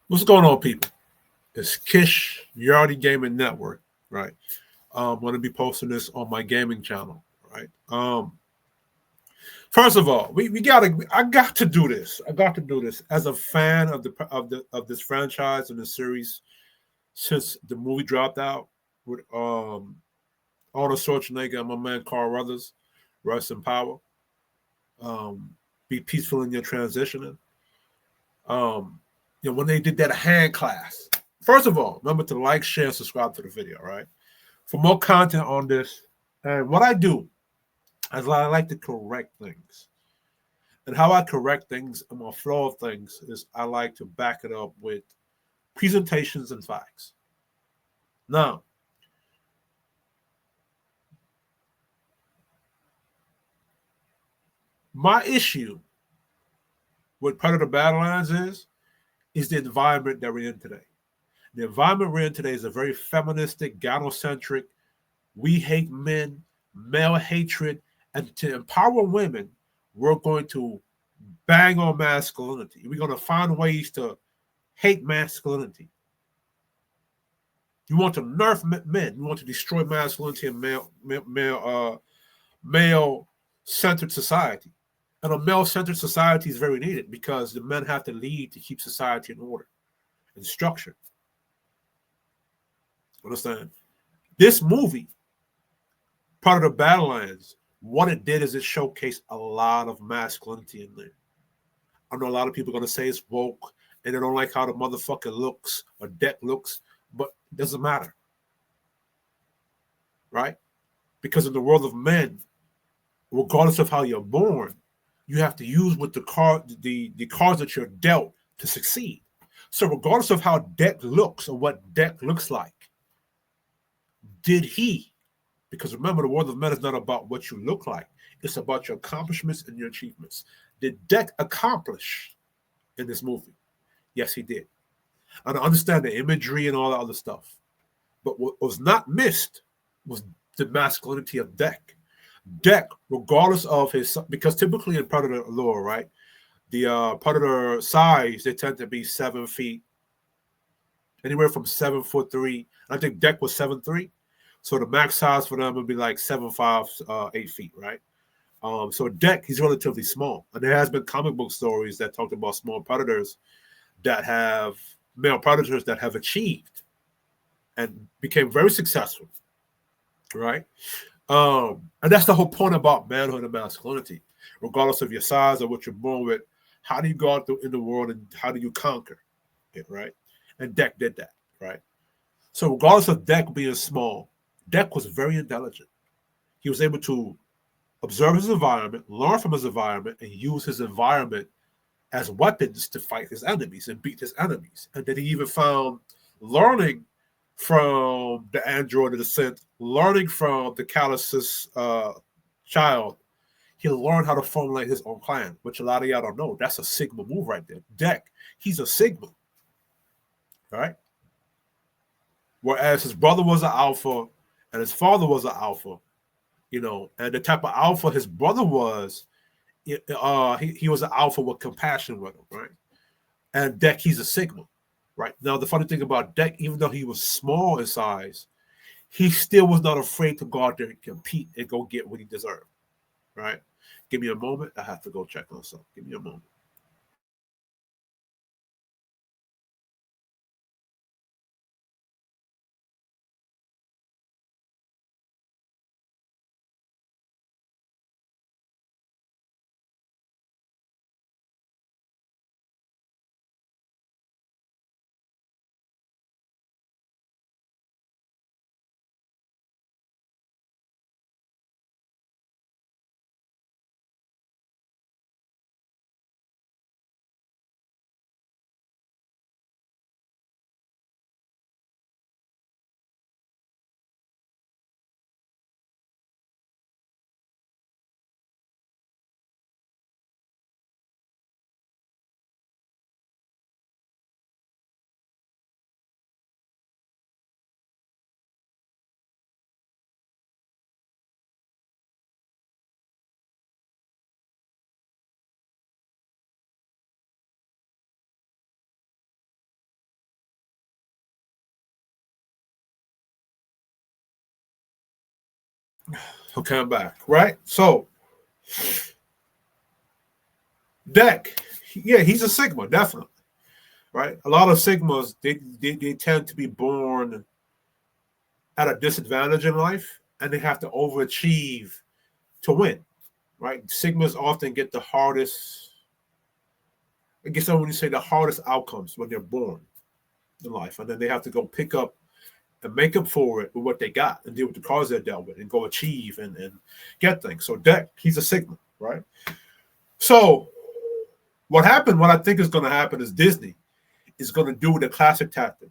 What's going on, people? It's Kish Yardi Gaming Network, right? I'm going to be posting this on my gaming channel, right? First of all, we gotta. I got to do this. I got to do this as a fan of this franchise and the series since the movie dropped out with Arnold Schwarzenegger and my man Carl Weathers, rest in power. Um, be peaceful in your transitioning. Um, when they did that hand class. First of all, remember to like, share, and subscribe to the video, right? For more content on this. And what I do is I like to correct things. And how I correct things and my flow of things is I like to back it up with presentations and facts. Now, my issue with Predator Badlands is the environment that we're in today. The environment we're in today is a very feministic, gynocentric, we hate men, male hatred, and to empower women, we're going to bang on masculinity. We're going to find ways to hate masculinity. You want to nerf men. You want to destroy masculinity in male centered society. And a male centered society is very needed because the men have to lead to keep society in order and structure. Understand? This movie, part of the Badlands, what it did is it showcased a lot of masculinity in there. I know a lot of people are going to say it's woke and they don't like how the motherfucker looks or Deck looks, but it doesn't matter. Right? Because in the world of men, regardless of how you're born, you have to use what the cards that you're dealt to succeed. So regardless of how Deck looks or what Deck looks like, did he? Because remember, the world of men is not about what you look like. It's about your accomplishments and your achievements. Did Deck accomplish in this movie? Yes, he did. And I understand the imagery and all that other stuff. But what was not missed was the masculinity of Deck. Deck, regardless of his, because typically in Predator lore, right, the Predator size, they tend to be 7 feet, anywhere from 7'3". I think Deck was 7'3". So the max size for them would be like 7'5", 8 feet, right? So Deck, he's relatively small. And there has been comic book stories that talked about small predators that have male predators that have achieved and became very successful, right? And that's the whole point about manhood and masculinity. Regardless of your size or what you're born with, how do you go out in the world and how do you conquer it, right? And Deck did that, right? So regardless of Deck being small, Deck was very intelligent. He was able to observe his environment, learn from his environment, and use his environment as weapons to fight his enemies and beat his enemies. And then he even found learning from the android of descent, learning from the Callisis child. He learned how to formulate his own clan, which a lot of y'all don't know. That's a Sigma move right there. Deck, he's a Sigma, right? Whereas his brother was an alpha and his father was an alpha, and the type of alpha his brother was, he was an alpha with compassion with him, right? And Deck, he's a Sigma, right? Now, the funny thing about Deck, even though he was small in size, he still was not afraid to go out there and compete and go get what he deserved, right? Give me a moment. I have to go check on something. Give me a moment. Okay, I'm back. Right. So Deck, yeah, he's a Sigma, definitely. Right. A lot of Sigmas they tend to be born at a disadvantage in life, and they have to overachieve to win. Right. Sigmas often get the hardest. I guess I would say the hardest outcomes when they're born in life, and then they have to go pick up and make up for it with what they got and deal with the cards they're dealt with and go achieve and get things. So Deck, he's a Sigma, right? So what I think is going to happen is Disney is going to do the classic tactic,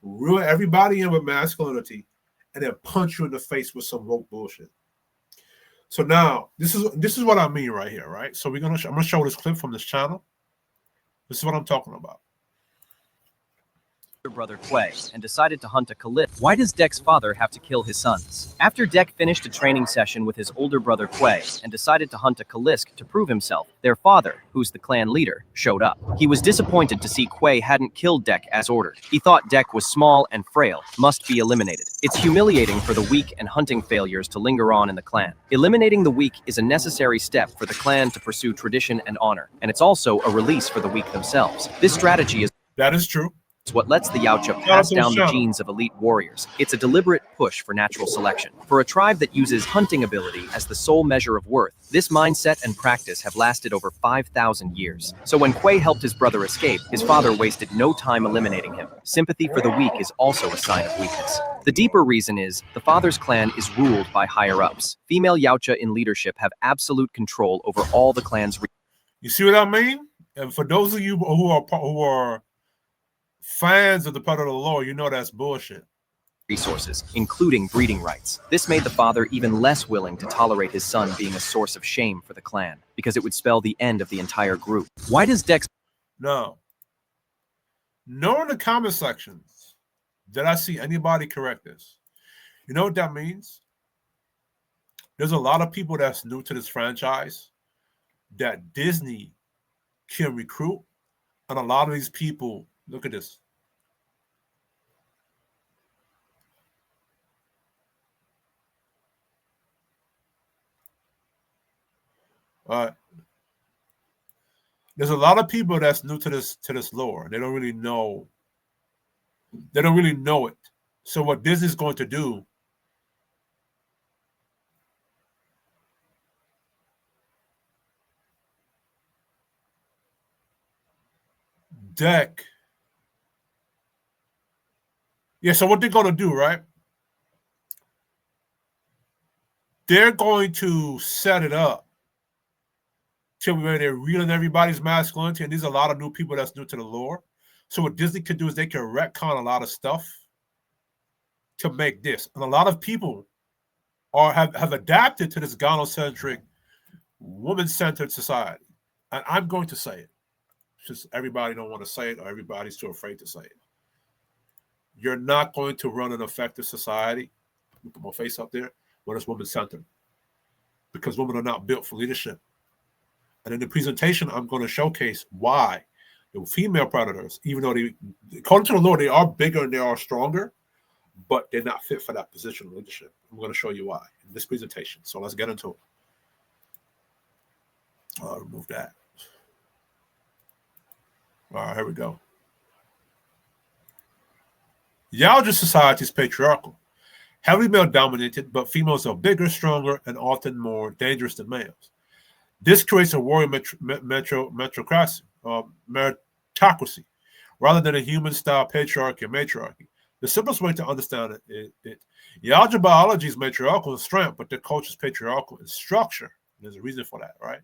reel everybody in with masculinity, and then punch you in the face with some woke bullshit. So now this is what I mean right here, right? So I'm gonna show this clip from this channel. This is what I'm talking about. Brother Quay and decided to hunt a Caliph. Why does Deck's father have to kill his sons? After Deck finished a training session with his older brother Quay and decided to hunt a Kalisk to prove himself, their father, who's the clan leader, showed up. He was disappointed to see Quay hadn't killed Deck as ordered. He thought Deck was small and frail, must be eliminated. It's humiliating for the weak and hunting failures to linger on in the clan. Eliminating the weak is a necessary step for the clan to pursue tradition and honor, and it's also a release for the weak themselves. This strategy is That is true. It's what lets the Yautja pass down the genes of elite warriors. It's a deliberate push for natural selection. For a tribe that uses hunting ability as the sole measure of worth, this mindset and practice have lasted over 5,000 years. So when Quay helped his brother escape, his father wasted no time eliminating him. Sympathy for the weak is also a sign of weakness. The deeper reason is, the father's clan is ruled by higher-ups. Female Yautja in leadership have absolute control over all the clan's... You see what I mean? And for those of you who are fans of the part of the law, you know that's bullshit. Resources, including breeding rights. This made the father even less willing to tolerate his son being a source of shame for the clan, because it would spell the end of the entire group. Why does Dex... No. Nor in the comment sections did I see anybody correct this. You know what that means? There's a lot of people that's new to this franchise that Disney can recruit, and a lot of these people, look at this. There's a lot of people that's new to this lore. They don't really know. They don't really know it. So what Disney's going to do? Deck. Yeah. So what they're going to do, right? They're going to set it up to where they're reeling everybody's masculinity, and there's a lot of new people that's new to the lore. So what Disney can do is they can retcon a lot of stuff to make this. And a lot of people have adapted to this gynocentric, woman-centered society. And I'm going to say it. It's just everybody don't want to say it, or everybody's too afraid to say it. You're not going to run an effective society, put my face up there, when it's woman-centered. Because women are not built for leadership. And in the presentation, I'm going to showcase why the female predators, even though they, according to the law, they are bigger and they are stronger, but they're not fit for that position of leadership. I'm going to show you why in this presentation. So let's get into it. I'll remove that. All right, here we go. Yautja society is patriarchal, heavily male-dominated, but females are bigger, stronger, and often more dangerous than males. This creates a warrior meritocracy, rather than a human-style patriarchy or matriarchy. The simplest way to understand it, Yautja biology is matriarchal in strength, but the culture is patriarchal in structure. There's a reason for that, right?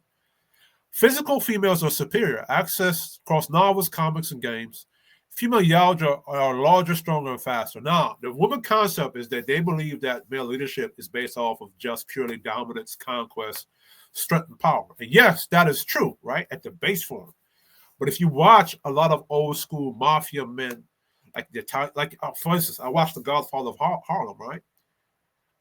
Physical females are superior, accessed across novels, comics, and games. Female Yautja are larger, stronger, and faster. Now, the woman concept is that they believe that male leadership is based off of just purely dominance, conquest, strength, and power. And yes, that is true, right, at the base form. But if you watch a lot of old school mafia men, for instance, I watched The Godfather of Harlem, right?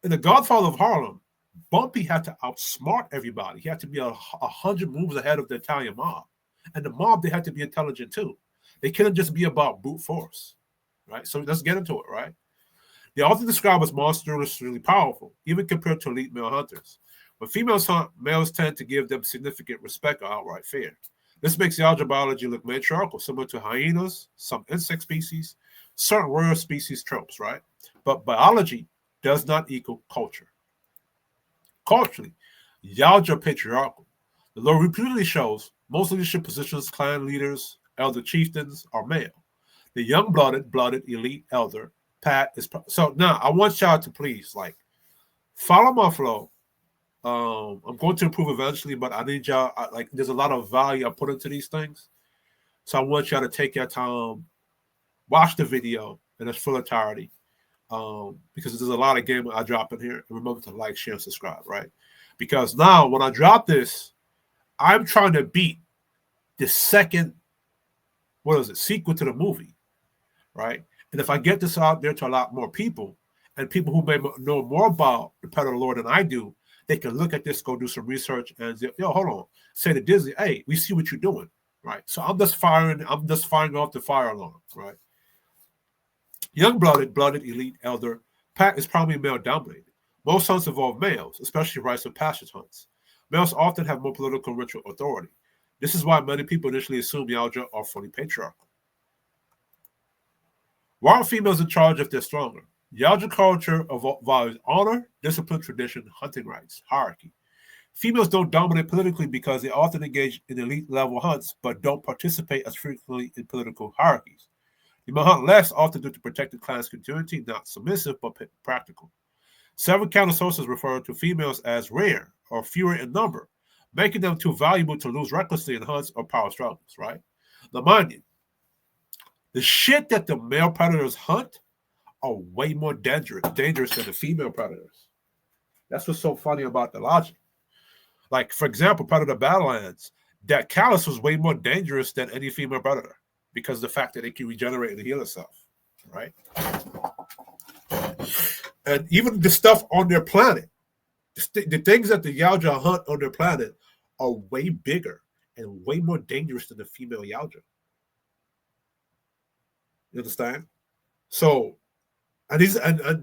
In The Godfather of Harlem, Bumpy had to outsmart everybody. He had to be 100 moves ahead of the Italian mob. And the mob, they had to be intelligent too. They couldn't just be about brute force, right? So let's get into it, right? They often describe as monstrously powerful, even compared to elite male hunters. When females hunt, males tend to give them significant respect or outright fear. This makes Yautja biology look matriarchal, similar to hyenas, some insect species, certain rare species tropes, right? But biology does not equal culture. Culturally, Yautja are patriarchal. The lore repeatedly shows most leadership positions, clan leaders, elder chieftains are male. The blooded elite elder, Pat, is. So now I want y'all to please, like, follow my flow. I'm going to improve eventually, but I need y'all, like, there's a lot of value I put into these things. So I want y'all to take your time, watch the video in its full entirety. Because there's a lot of game I drop in here. And remember to like, share, and subscribe, right? Because now when I drop this, I'm trying to beat the second, sequel to the movie, right? And if I get this out there to a lot more people, and people who may know more about the Predator lore than I do, they can look at this, go do some research, and say, yo, hold on. Say to Disney, hey, we see what you're doing, right? So I'm just firing off the fire alarm, right? Young-blooded, elite, elder, pack is primarily male-dominated. Most hunts involve males, especially rites of passage hunts. Males often have more political and ritual authority. This is why many people initially assume Yautja are fully patriarchal. Why are females in charge if they're stronger? Yautja culture values honor, discipline, tradition, hunting rights, hierarchy. Females don't dominate politically because they often engage in elite-level hunts but don't participate as frequently in political hierarchies. They may hunt less, often due to protect the clan's continuity, not submissive but practical. Several counter sources refer to females as rare or fewer in number, making them too valuable to lose recklessly in hunts or power struggles, right? Now, mind you, the shit that the male predators hunt are way more dangerous than the female predators. That's what's so funny about the logic. Like, for example, Predator Badlands, that callus was way more dangerous than any female predator because of the fact that it can regenerate and heal itself, right? And even the stuff on their planet, the things that the Yautja hunt on their planet are way bigger and way more dangerous than the female Yautja. You understand? So, and these are the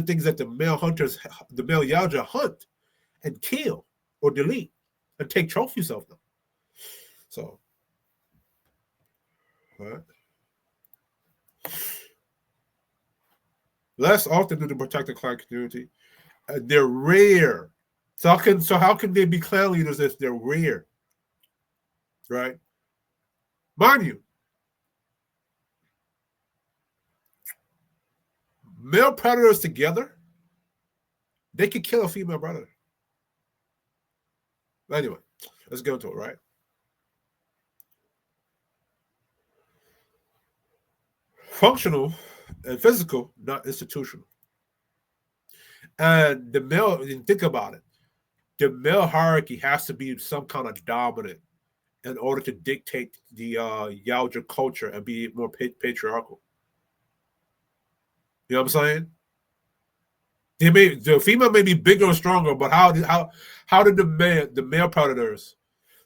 things that the male hunters, the male Yautja hunt and kill or delete and take trophies of them. So, right. Less often than to protect the clan community. They're rare. So how can they be clan leaders if they're rare? Right? Mind you, male predators together, they could kill a female predator. Anyway, let's go into it, right? Functional and physical, not institutional. And the male, and think about it, the male hierarchy has to be some kind of dominant in order to dictate the Yautja culture and be more patriarchal. You know what I'm saying? The female may be bigger or stronger, but how did the male predators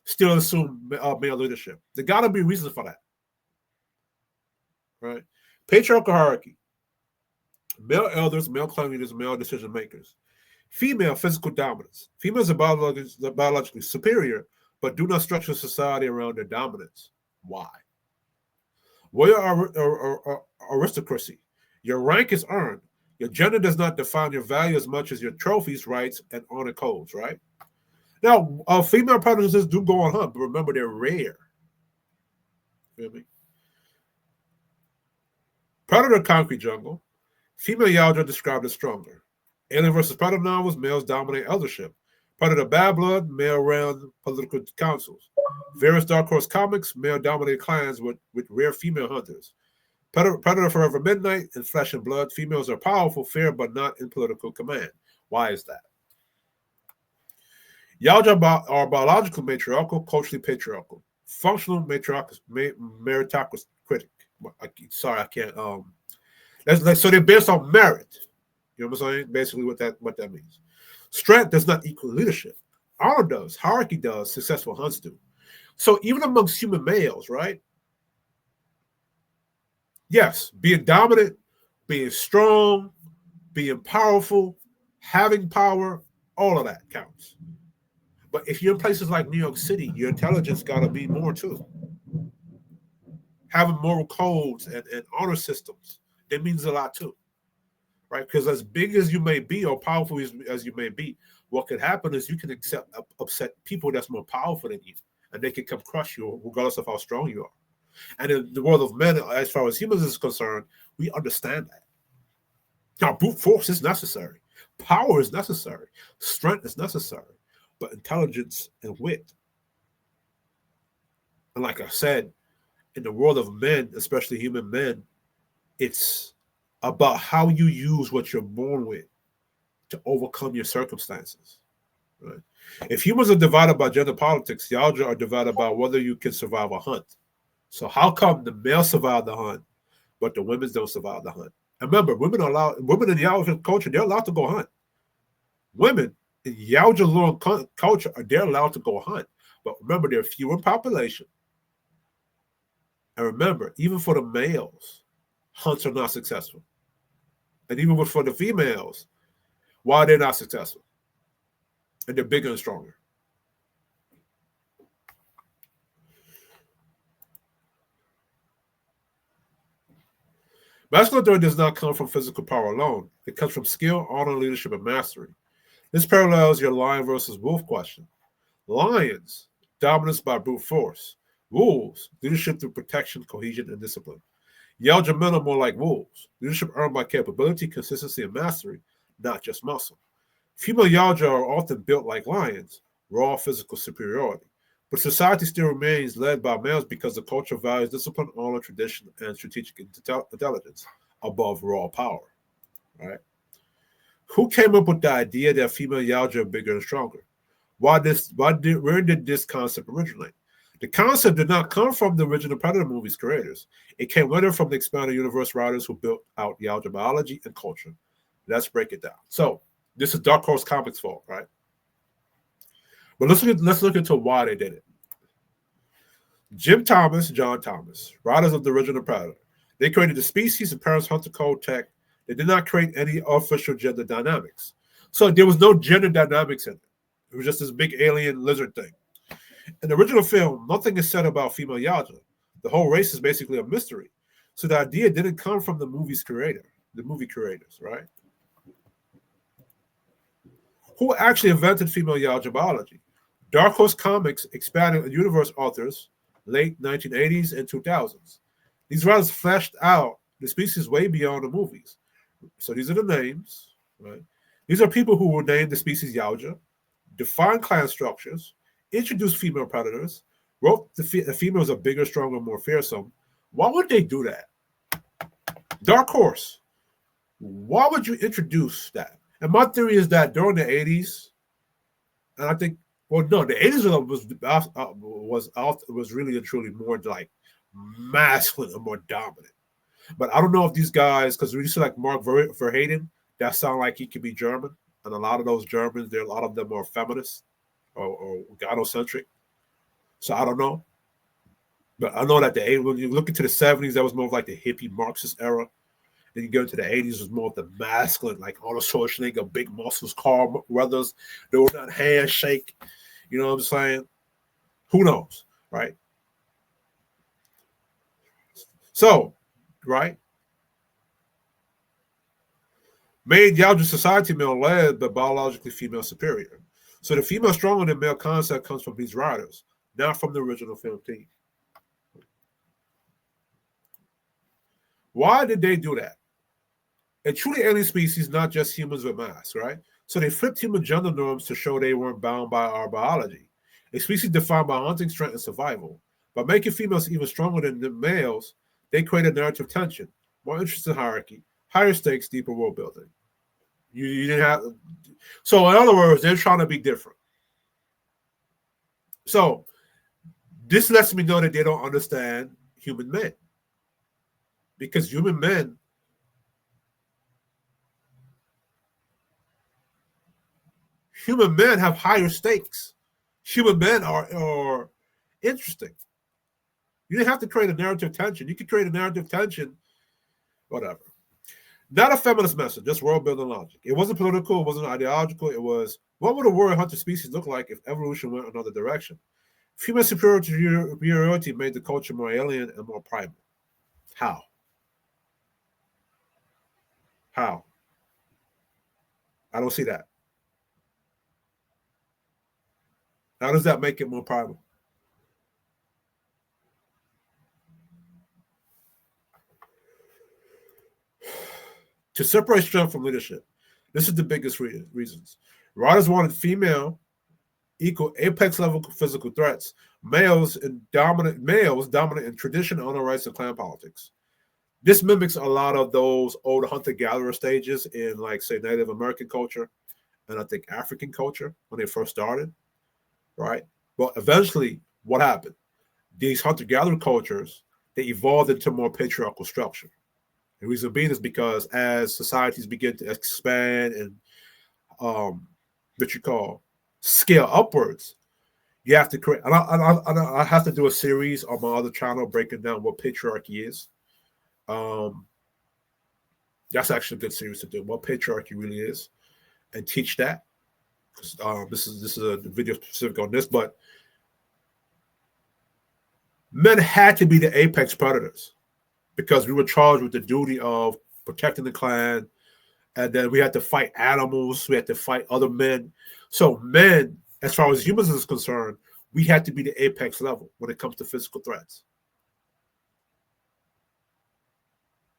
still assume male leadership? There got to be reasons for that, right? Patriarchal hierarchy: male elders, male clan leaders, male decision makers. Female physical dominance: females are biologically superior, but do not structure society around their dominance. Why? Royal aristocracy: your rank is earned. Your gender does not define your value as much as your trophies, rights, and honor codes, right? Now, female predators do go on hunt, but remember, they're rare. Feel me? Predator concrete jungle. Female Yautja described as stronger. Alien versus Predator novels, males dominate eldership. Predator Bad Blood, male ran political councils. Various Dark Horse comics, male dominated clans with rare female hunters. Predator Forever Midnight and Flesh and Blood, females are powerful, fair, but not in political command. Why is that? Yautja are biological matriarchal, culturally patriarchal. Functional meritocratic. Sorry, I can't. So they're based on merit. You know what I'm saying? Basically, what that means. Strength does not equal leadership. Honor does. Hierarchy does. Successful hunts do. So even amongst human males, right? Yes, being dominant Being strong, being powerful, having power, all of that counts. But if you're in places like New York City, your intelligence got to be more too. Having moral codes and honor systems, that means a lot too, right? Because as big as you may be or powerful as you may be, what could happen is you can upset people that's more powerful than you, and they can come crush you regardless of how strong you are. And in the world of men, as far as humans is concerned, we understand that. Now, brute force is necessary. Power is necessary. Strength is necessary. But intelligence and wit. And like I said, in the world of men, especially human men, it's about how you use what you're born with to overcome your circumstances. Right? If humans are divided by gender politics, Yautja are divided by whether you can survive a hunt. So how come the males survive the hunt, but the women don't survive the hunt? And remember, women in Yautja culture, they're allowed to go hunt. Women in Yautja culture, they're allowed to go hunt. But remember, they're fewer in population. And remember, even for the males, hunts are not successful. And even for the females, why they're not successful? And they're bigger and stronger. Masculine authority does not come from physical power alone. It comes from skill, honor, leadership, and mastery. This parallels your lion versus wolf question. Lions, dominance by brute force. Wolves, leadership through protection, cohesion, and discipline. Yautja men are more like wolves. Leadership earned by capability, consistency, and mastery, not just muscle. Female Yautja are often built like lions, raw physical superiority. But society still remains led by males because the culture values discipline, honor, tradition, and strategic intelligence above raw power. Right? Who came up with the idea that female Yautja are bigger and stronger? Where did this concept originate? The concept did not come from the original Predator movies creators. It came later from the expanded universe writers who built out Yautja biology and culture. Let's break it down. So, this is Dark Horse Comics' fault, right? But let's look into why they did it. John Thomas, writers of the original Predator, they created the species and parents hunter code tech. They did not create any official gender dynamics. So there was no gender dynamics in it. It was just this big alien lizard thing. In the original film, nothing is said about female Yautja. The whole race is basically a mystery. So the idea didn't come from the movie creators, right? Who actually invented female Yautja biology? Dark Horse Comics expanded universe authors, late 1980s and 2000s. These writers fleshed out the species way beyond the movies. So these are the names, right? These are people who were named the species Yautja, defined clan structures, introduced female predators, wrote the females are bigger, stronger, more fearsome. Why would they do that? Dark Horse, why would you introduce that? And my theory is that during the 80s, and I think, well, no, the 80s was really and truly more like masculine and more dominant. But I don't know if these guys, because we used to like Mark Verheiden, that sound like he could be German. And a lot of those Germans, a lot of them are feminists or gynocentric. So I don't know. But I know that when you look into the 70s, that was more of like the hippie Marxist era. Then you go into the 80s, it was more of the masculine, like Arnold Schwarzenegger, big muscles, Carl Weathers. They were not handshake. You know what I'm saying? Who knows, right? So, right? Made Yautja society male-led, but biologically female superior. So the female stronger than male concept comes from these writers, not from the original film team. Why did they do that? A truly alien species, not just humans with masks, right? So they flipped human gender norms to show they weren't bound by our biology. A species defined by hunting, strength, and survival. By making females even stronger than the males, they created narrative tension, more interesting hierarchy, higher stakes, deeper world building. You didn't have. So in other words, they're trying to be different. So this lets me know that they don't understand human men, because human men have higher stakes. Human men are interesting. You didn't have to create a narrative tension. You could create a narrative tension, whatever. Not a feminist message, just world building logic. It wasn't political, it wasn't ideological. It was, what would a warrior hunter species look like if evolution went another direction? Female superiority made the culture more alien and more primal. How? How? I don't see that. How does that make it more primal? To separate strength from leadership. This is the biggest reasons. Writers wanted female equal apex level physical threats, males dominant in tradition, honor rights, and clan politics. This mimics a lot of those old hunter-gatherer stages in, like, say, Native American culture and I think African culture when they first started, right? But eventually, what happened? These hunter-gatherer cultures, they evolved into more patriarchal structure. The reason being is because as societies begin to expand and what you call scale upwards, you have to create. And I have to do a series on my other channel breaking down what patriarchy is. That's actually a good series to do. What patriarchy really is, and teach that. This is a video specific on this, but men had to be the apex predators because we were charged with the duty of protecting the clan, and then we had to fight animals, we had to fight other men. So men, as far as humans is concerned, we had to be the apex level when it comes to physical threats.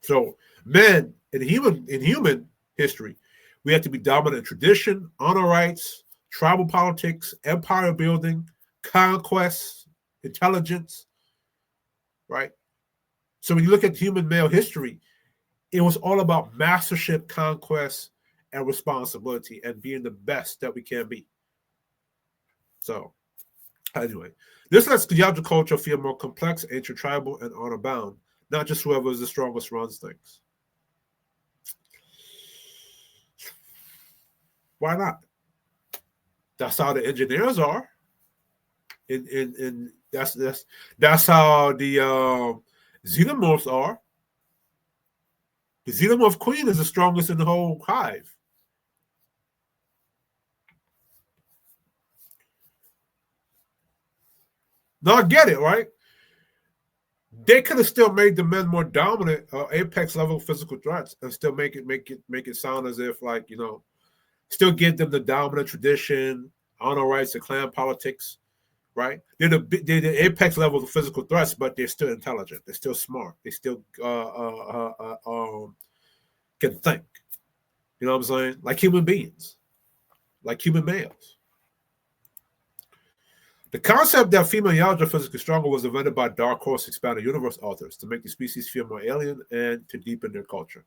So men in human history, we had to be dominant in tradition, honor rights, tribal politics, empire building, conquest, intelligence, right? So when you look at human male history, it was all about mastership, conquest, and responsibility, and being the best that we can be. So, anyway, this lets the Yautja culture feel more complex, ancient, tribal, and honor bound, not just whoever is the strongest runs things. Why not? That's how the engineers are. That's how the xenomorphs are. The xenomorph queen is the strongest in the whole hive. Now I get it, right? They could have still made the men more dominant, apex level physical threats, and still make it sound as if, like, you know, still give them the dominant tradition, honor rights, and clan politics, right? They're the apex level of physical threats, but they're still intelligent. They're still smart. They still can think. You know what I'm saying? Like human beings, like human males. The concept that female Yautja are physically stronger was invented by Dark Horse Expanded Universe authors to make the species feel more alien and to deepen their culture.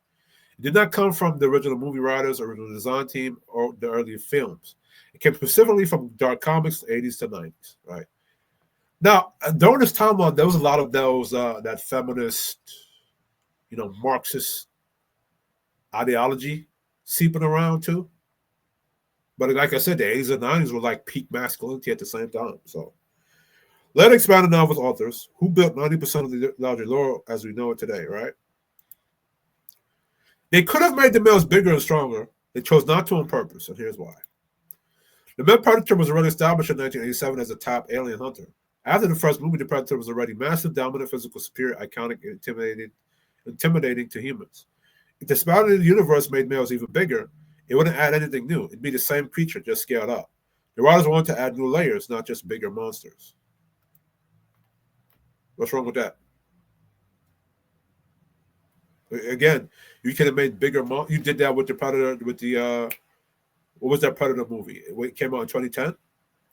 It did not come from the original movie writers, original design team, or the earlier films. It came specifically from Dark Comics, 80s to 90s, right? Now, during this timeline, there was a lot of those, that feminist, you know, Marxist ideology seeping around too. But like I said, the 80s and 90s were like peak masculinity at the same time. So, let expanded novels authors who built 90% of the Yautja lore as we know it today, right? They could have made the males bigger and stronger. They chose not to on purpose, and here's why. The male predator was already established in 1987 as a top alien hunter. After the first movie, the predator was already massive, dominant, physical, superior, iconic, intimidating to humans. If the expanded universe made males even bigger, it wouldn't add anything new. It'd be the same creature, just scaled up. The writers wanted to add new layers, not just bigger monsters. What's wrong with that? Again, you could have made bigger. You did that with the Predator. With the what was that Predator movie? It came out in 2010.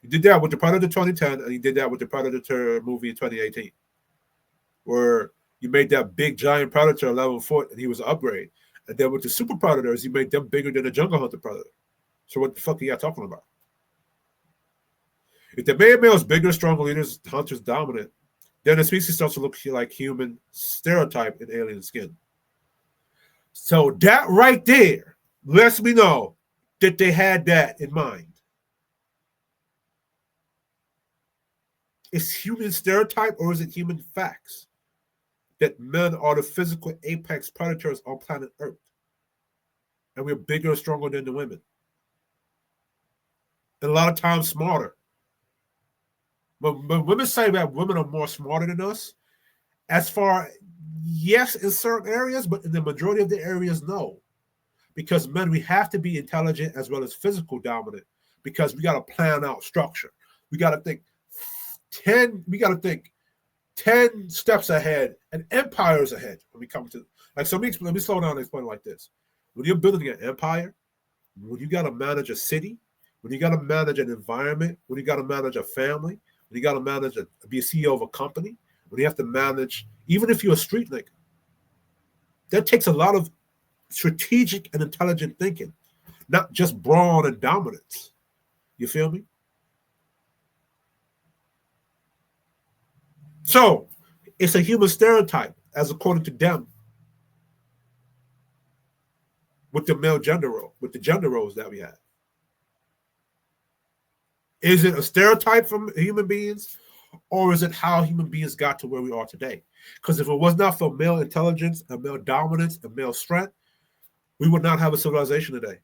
You did that with the Predator 2010, and you did that with the Predator movie in 2018, where you made that big giant Predator 11 foot, and he was an upgrade. And then with the Super Predators, you made them bigger than the Jungle Hunter Predator. So what the fuck are y'all talking about? If the male is bigger, stronger leaders, hunters dominant, then the species starts to look like human stereotype in alien skin. So that right there lets me know that they had that in mind. Is human stereotype or is it human facts that men are the physical apex predators on planet Earth? and we're bigger and stronger than the women. And a lot of times smarter. But women say that women are more smarter than us, as far, yes, in certain areas, but in the majority of the areas, no. Because men, we have to be intelligent as well as physical dominant, because we got to plan out structure. We got to think 10 steps ahead and empires ahead when we come to, like, so let me slow down and explain it like this. When you're building an empire, when you got to manage a city, when you got to manage an environment, when you got to manage a family, when you got to be a CEO of a company, when you have to manage, even if you're a street nigga, that takes a lot of strategic and intelligent thinking, not just brawn and dominance. You feel me? So it's a human stereotype, as according to them, with the male gender role, with the gender roles that we have. Is it a stereotype from human beings, or is it how human beings got to where we are today? Because if it was not for male intelligence and male dominance and male strength, we would not have a civilization today.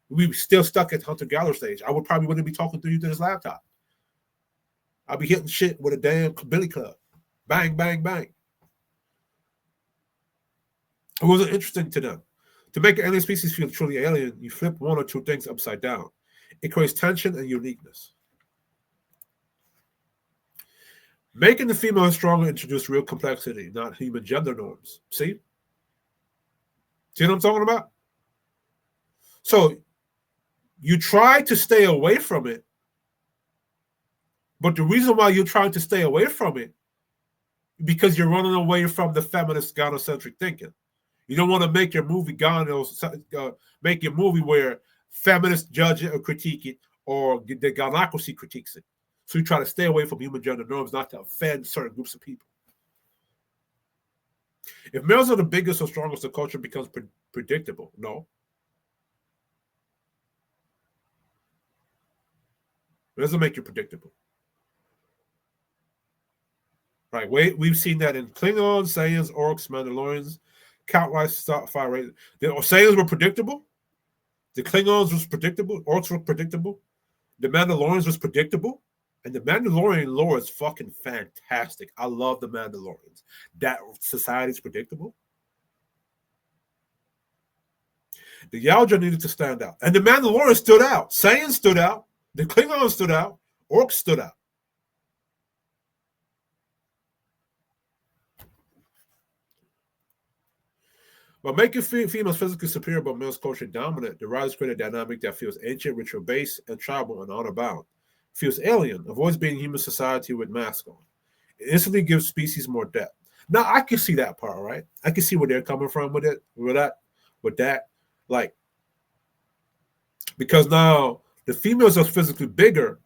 We'd be still stuck at hunter-gatherer stage. I wouldn't be talking to you through this laptop. I'd be hitting shit with a damn billy club. Bang, bang, bang. It wasn't interesting to them. To make an alien species feel truly alien, you flip one or two things upside down. It creates tension and uniqueness. Making the female stronger introduced real complexity, not human gender norms. See? See what I'm talking about? So you try to stay away from it, but the reason why you're trying to stay away from it, because you're running away from the feminist gynocentric thinking. You don't want to make your movie make your movie where feminists judge it or critique it, or the gynocracy critiques it. So you try to stay away from human gender norms, not to offend certain groups of people. If males are the biggest or strongest, the culture becomes predictable. No. It doesn't make you predictable. Right? We've seen that in Klingons, Saiyans, Orcs, Mandalorians, countless fire rates. The Saiyans were predictable. The Klingons was predictable. Orcs were predictable. The Mandalorians was predictable. And the Mandalorian lore is fucking fantastic. I love the Mandalorians. That society is predictable. The Yautja needed to stand out. And the Mandalorian stood out. Saiyans stood out. The Klingons stood out. Orcs stood out. By making females physically superior but males culturally dominant, the rise creates a dynamic that feels ancient, ritual-based, and tribal and honor-bound. Feels alien, avoids being human society with masks on. It instantly gives species more depth. Now, I can see that part, right? I can see where they're coming from with it, with that. Like, because now the females are physically bigger,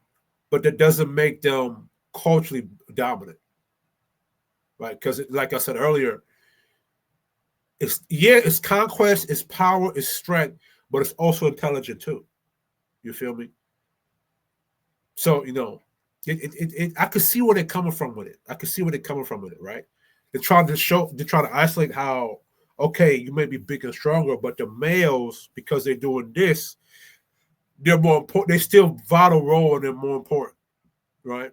but that doesn't make them culturally dominant, right? Because, like I said earlier, it's conquest, it's power, it's strength, but it's also intelligent too. You feel me? So, I could see where they're coming from with it. Right? They're trying to isolate how, okay, you may be bigger and stronger, but the males, because they're doing this, they're more important. They still vital role and they're more important, right?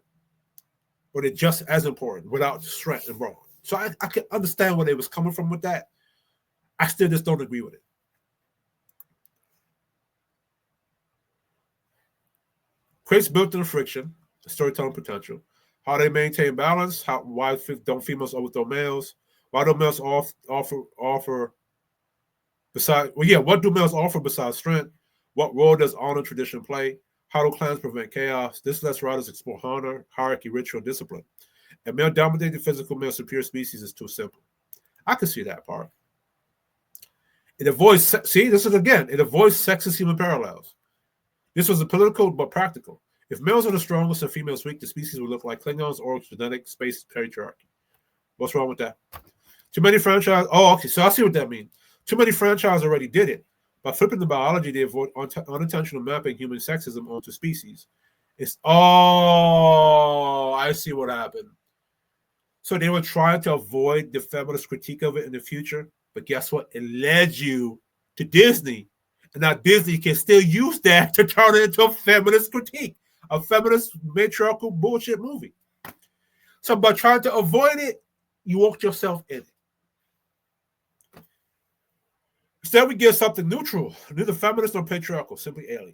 Or they're just as important without strength and brawn. So I can understand where they was coming from with that. I still just don't agree with it. Creates built-in friction, storytelling potential. How they maintain balance. Why don't females overthrow males? Why don't males offer besides? Well, yeah. What do males offer besides strength? What role does honor tradition play? How do clans prevent chaos? This lets writers explore honor, hierarchy, ritual, and discipline. And male-dominated physical, male-superior species is too simple. I can see that part. It avoids. See, this is again. It avoids sexist human parallels. This was a political but practical. If males are the strongest and females weak, the species will look like Klingons, Orcs, genetic space patriarchy. What's wrong with that? Too many franchises. Oh, okay. So I see what that means. Too many franchises already did it. By flipping the biology, they avoid unintentional mapping human sexism onto species. I see what happened. So they were trying to avoid the feminist critique of it in the future. But guess what? It led you to Disney, and now Disney can still use that to turn it into a feminist critique, a feminist matriarchal bullshit movie. So by trying to avoid it, you walked yourself in it. Instead, we get something neutral, neither feminist nor patriarchal, simply alien.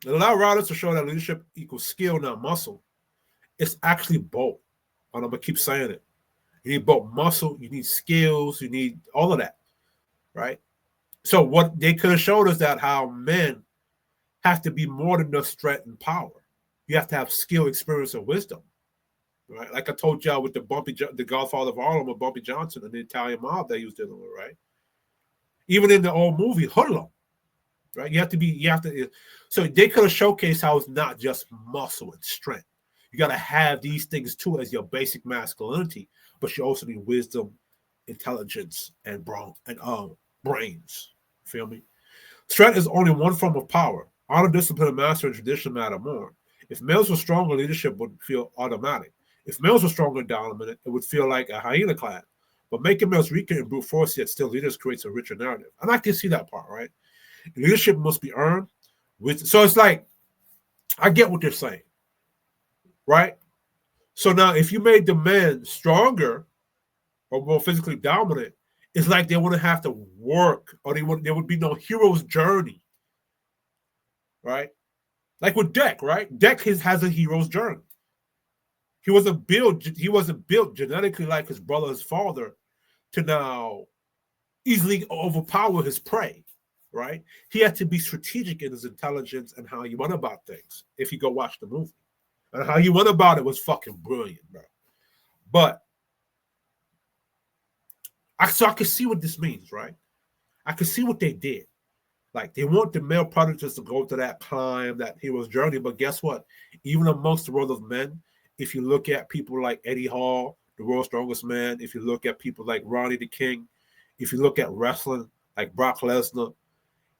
It allowed writers to show that leadership equals skill, not muscle. It's actually both. And I'm going to keep saying it. You need both muscle, you need skills, you need all of that, right? So what they could have showed us that how men have to be more than just strength and power. You have to have skill, experience, and wisdom, right? Like I told y'all with the Godfather of Harlem with Bumpy Johnson and the Italian mob that he was dealing with, right? Even in the old movie, Hoodlum, right? So they could have showcased how it's not just muscle and strength. You got to have these things too as your basic masculinity, but you also need wisdom, intelligence, and brains. Feel me? Strength is only one form of power. Honor, discipline, and mastery and tradition matter more. If males were stronger, leadership would feel automatic. If males were stronger and dominant, it would feel like a hyena clan. But making males weaker and brute force yet still leaders creates a richer narrative. And I can see that part, right? Leadership must be earned. So it's like, I get what they're saying, right? So now if you made the men stronger or more physically dominant, it's like they wouldn't have to work, or there would be no hero's journey, right? Like with Deck, right? Deck has a hero's journey. He wasn't built genetically like his brother, his father, to now easily overpower his prey, right? He had to be strategic in his intelligence and how he went about things. If you go watch the movie, and how he went about it was fucking brilliant, bro. But I could see what this means, right? I could see what they did. Like, they want the male predators to go through that climb, that hero's journey. But guess what? Even amongst the world of men, if you look at people like Eddie Hall, the world's strongest man, if you look at people like Ronnie the King, if you look at wrestling like Brock Lesnar,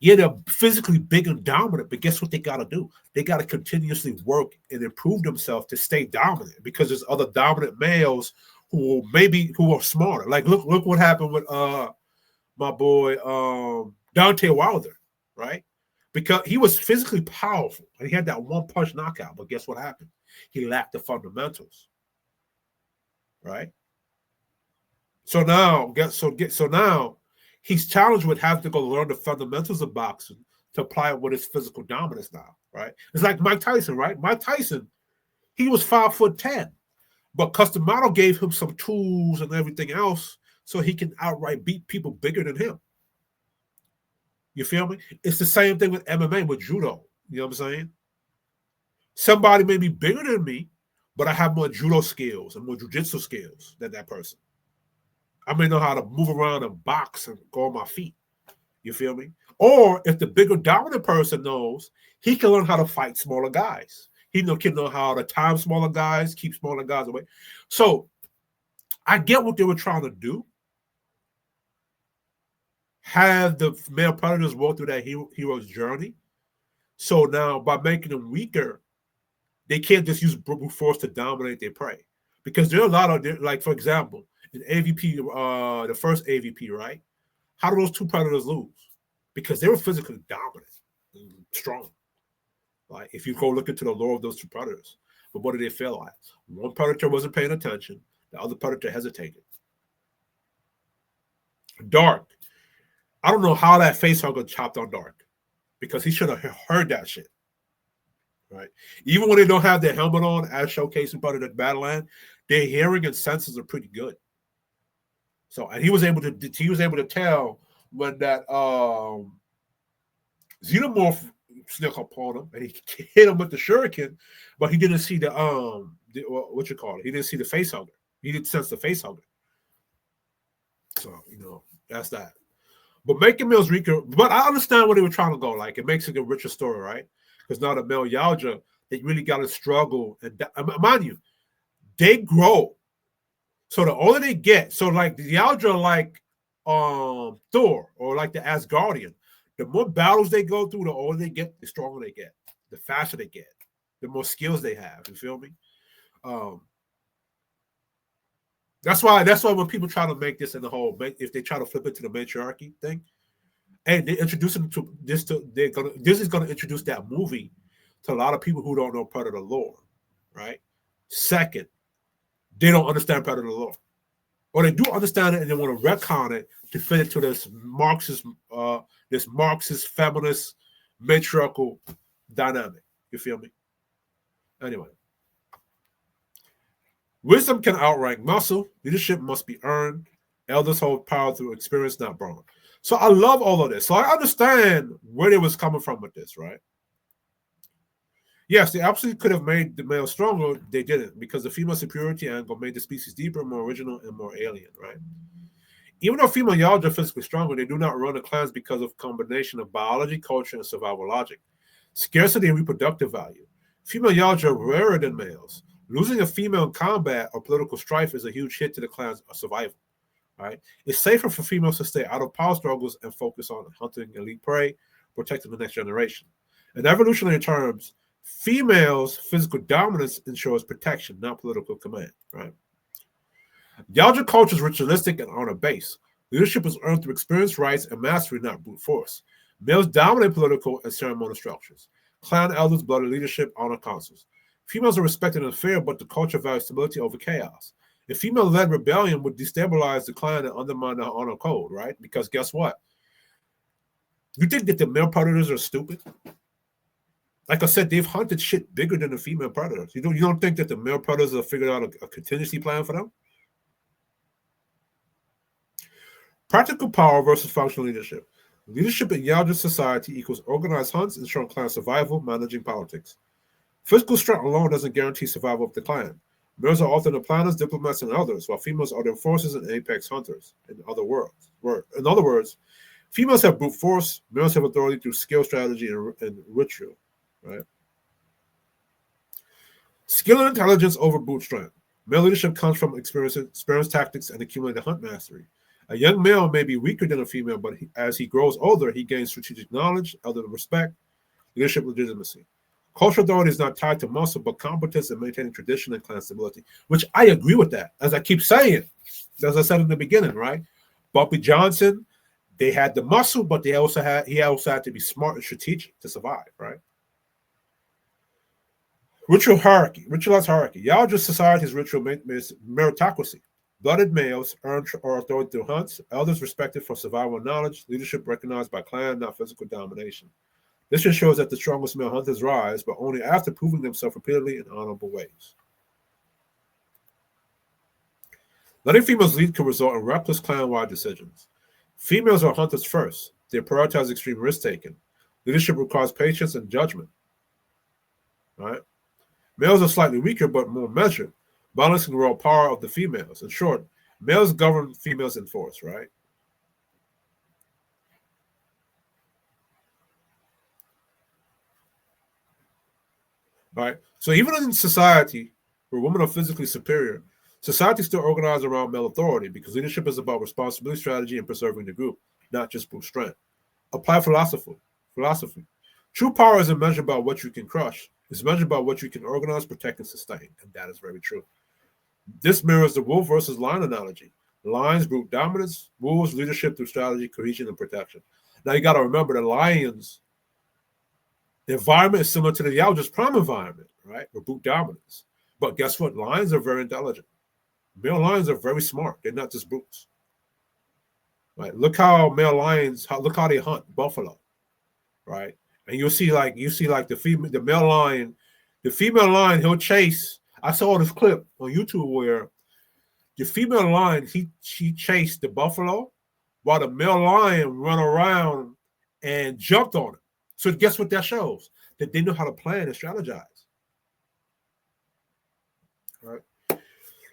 yeah, they're physically big and dominant, but guess what they got to do? They got to continuously work and improve themselves to stay dominant, because there's other dominant males who are smarter. Like, look what happened with my boy Deontay Wilder, right? Because he was physically powerful and he had that one punch knockout, but guess what happened? He lacked the fundamentals, right? So now he's challenged with having to go learn the fundamentals of boxing to apply it with his physical dominance now, right? It's like Mike Tyson, right? Mike Tyson, he was 5'10", but Custom Model gave him some tools and everything else so he can outright beat people bigger than him. You feel me? It's the same thing with MMA, with judo. You know what I'm saying? Somebody may be bigger than me, but I have more judo skills and more jiu-jitsu skills than that person. I may know how to move around and box and go on my feet. You feel me? Or if the bigger dominant person knows, he can learn how to fight smaller guys. He can know how to time smaller guys, keep smaller guys away. So I get what they were trying to do. Have the male predators walk through that hero's journey. So now by making them weaker, they can't just use brute force to dominate their prey. Because there are a lot of, like, for example, in AVP, the first AVP, right? How do those two predators lose? Because they were physically dominant and strong. Like, if you go look into the lore of those two predators. But what did they fail at? One predator wasn't paying attention. The other predator hesitated. Dark. I don't know how that facehugger chopped on Dark, because he should have heard that shit. Right? Even when they don't have their helmet on, as showcased in part of the Badlands, their hearing and senses are pretty good. So, and he was able to tell when that xenomorph snuck up on him, and he hit him with the shuriken, but he didn't see what you call it. He didn't see the facehugger. He didn't sense the facehugger. So, that's that. But making males weaker, but I understand where they were trying to go. Like, it makes it a richer story, right? Because now the male Yautja, they really got to struggle. And mind you, they grow. So the older they get, so like the Yautja, like Thor, or like the Asgardian, the more battles they go through, the older they get, the stronger they get, the faster they get, the more skills they have. You feel me? That's why when people try to make this in the whole, if they try to flip it to the matriarchy thing, and they introduce them to this, Disney's gonna introduce that movie to a lot of people who don't know Predator lore, right? Second, they don't understand Predator lore, or they do understand it and they want to retcon it to fit it to this Marxist feminist matriarchal dynamic. You feel me? Anyway. Wisdom can outrank muscle. Leadership must be earned. Elders hold power through experience, not born. So I love all of this. So I understand where they was coming from with this, right? Yes, they absolutely could have made the male stronger. They didn't, because the female superiority angle made the species deeper, more original, and more alien, right? Even though female Yautja are physically stronger, they do not run the clans because of combination of biology, culture, and survival logic. Scarcity and reproductive value. Female Yautja are rarer than males. Losing a female in combat or political strife is a huge hit to the clan's survival. Right? It's safer for females to stay out of power struggles and focus on hunting elite prey, protecting the next generation. In evolutionary terms, females' physical dominance ensures protection, not political command. Right? Yautja culture is ritualistic and honor-based. Leadership is earned through experience, rights, and mastery, not brute force. Males dominate political and ceremonial structures. Clan elders, bloody leadership, honor councils. Females are respected and fair, but the culture values stability over chaos. A female-led rebellion would destabilize the clan and undermine the honor code, right? Because guess what? You think that the male predators are stupid? Like I said, they've hunted shit bigger than the female predators. You don't think that the male predators have figured out a contingency plan for them? Practical power versus functional leadership. Leadership in Yautja society equals organized hunts, ensuring clan survival, managing politics. Physical strength alone doesn't guarantee survival of the clan. Males are often the planners, diplomats, and elders, while females are the enforcers and apex hunters. In other words, females have brute force, males have authority through skill, strategy, and ritual. Right? Skill and intelligence over brute strength. Male leadership comes from experience tactics, and accumulated hunt mastery. A young male may be weaker than a female, but as he grows older, he gains strategic knowledge, elder respect, leadership legitimacy. Cultural authority is not tied to muscle, but competence in maintaining tradition and clan stability, which I agree with that. As I keep saying, as I said in the beginning, right? Bumpy Johnson, they had the muscle, but he also had to be smart and strategic to survive, right? Ritualized hierarchy. Yautja society's ritual meritocracy. Blooded males earn or authority through hunts, elders respected for survival and knowledge, leadership recognized by clan, not physical domination. This ensures that the strongest male hunters rise, but only after proving themselves repeatedly in honorable ways. Letting females lead can result in reckless clan-wide decisions. Females are hunters first. They prioritize extreme risk-taking. Leadership requires patience and judgment. Right? Males are slightly weaker, but more measured, balancing the raw power of the females. In short, males govern, females enforce, right? Right. So even in society where women are physically superior, society still organized around male authority because leadership is about responsibility, strategy, and preserving the group, not just brute strength. Apply philosophy. True power isn't measured by what you can crush. It's measured by what you can organize, protect, and sustain. And that is very true. This mirrors the wolf versus lion analogy. Lions, brute dominance. Wolves, leadership through strategy, cohesion, and protection. Now you got to remember the lions. The environment is similar to the Yautja's prime environment, right? Or brute dominance. But guess what? Lions are very intelligent. Male lions are very smart. They're not just brutes. Right? Look how male lions, look how they hunt buffalo, right? And you'll see like the male lion, the female lion, he'll chase. I saw this clip on YouTube where the female lion, she chased the buffalo while the male lion ran around and jumped on it. So guess what that shows? That they know how to plan and strategize. Right?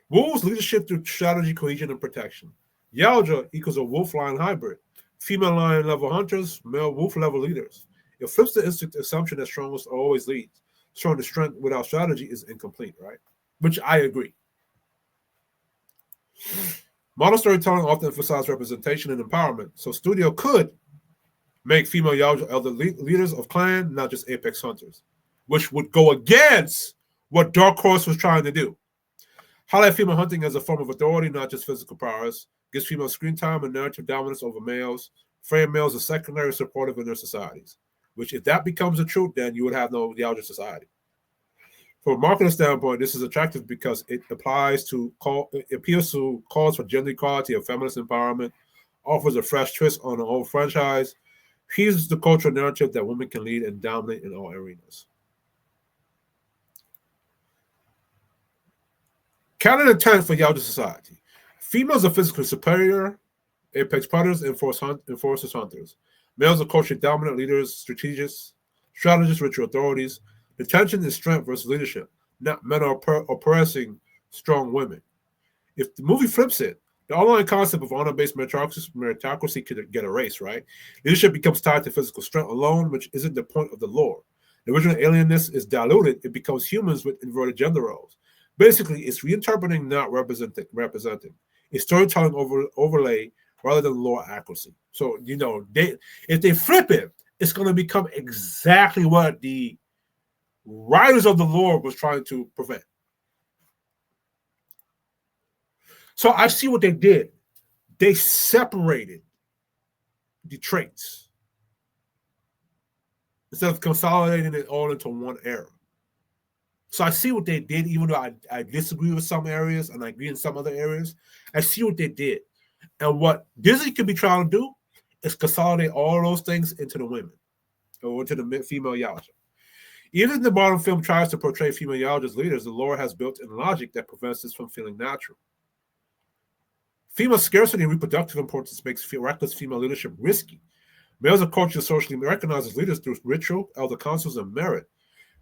Wolves, leadership through strategy, cohesion, and protection. Yautja equals a wolf-lion hybrid. Female lion level hunters, male wolf level leaders. It flips the instinct assumption that strongest always leads. Showing the strength without strategy is incomplete, right? Which I agree. Modern storytelling often emphasizes representation and empowerment. So studio could make female Yautja elder leaders of clan, not just apex hunters, which would go against what Dark Horse was trying to do. Highlight female hunting as a form of authority, not just physical prowess. Gives females screen time and narrative dominance over males. Frame males as secondary supportive in their societies. Which, if that becomes the truth, then you would have no Yautja society. From a marketing standpoint, this is attractive because it appeals to calls for gender equality and feminist empowerment, offers a fresh twist on an old franchise, here's the cultural narrative that women can lead and dominate in all arenas. Canon intent for Yautja society. Females are physically superior, apex predators, and enforcers hunters. Males are culturally dominant leaders, strategists, ritual authorities. The tension is strength versus leadership, not men are oppressing strong women. If the movie flips it, the underlying concept of honor-based meritocracy could get erased, right? Leadership becomes tied to physical strength alone, which isn't the point of the lore. The original alienness is diluted. It becomes humans with inverted gender roles. Basically, it's reinterpreting, not representing. It's storytelling overlay rather than lore accuracy. So, if they flip it, it's going to become exactly what the writers of the lore was trying to prevent. So I see what they did. They separated the traits instead of consolidating it all into one era. So I see what they did, even though I disagree with some areas and I agree in some other areas. I see what they did. And what Disney could be trying to do is consolidate all those things into the women or into the female Yautja. Even if the modern film tries to portray female Yautja as leaders, the lore has built-in logic that prevents this from feeling natural. Female scarcity and reproductive importance makes reckless female leadership risky. Males are culturally socially recognized as leaders through ritual, elder councils, and merit.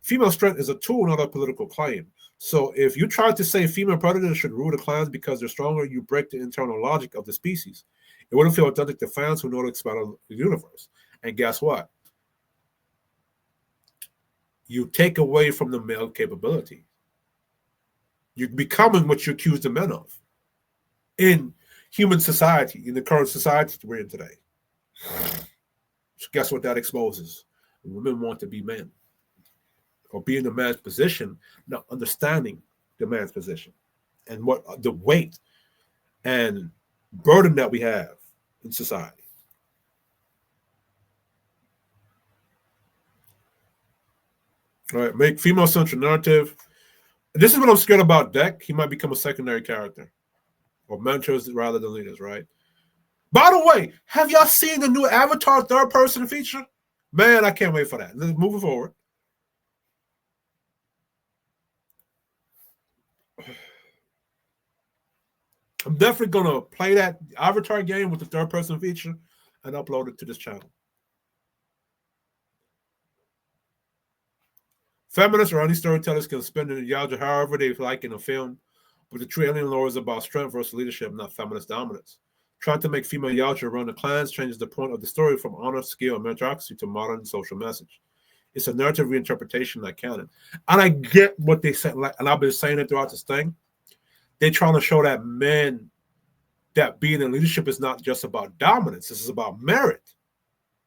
Female strength is a tool, not a political claim. So if you try to say female predators should rule the clans because they're stronger, you break the internal logic of the species. It wouldn't feel authentic to fans who know to expand on the universe. And guess what? You take away from the male capability. You're becoming what you accuse the men of in human society, in the current society we're in today. So guess what that exposes? Women want to be men or be in the man's position, not understanding the man's position and what the weight and burden that we have in society. All right, make female-centered narrative. This is what I'm scared about Deck. He might become a secondary character. Or mentors rather than leaders, right? By the way, have y'all seen the new Avatar third-person feature? Man, I can't wait for that. Let's move forward. I'm definitely going to play that Avatar game with the third-person feature and upload it to this channel. Feminists or any storytellers can spin the Yautja however they like in a film, but the true alien lore is about strength versus leadership, not feminist dominance. Trying to make female Yautja run the clans changes the point of the story from honor, skill, and meritocracy to modern social message. It's a narrative reinterpretation, not canon. And I get what they said, and I've been saying it throughout this thing. They're trying to show that men, that being in leadership is not just about dominance. This is about merit,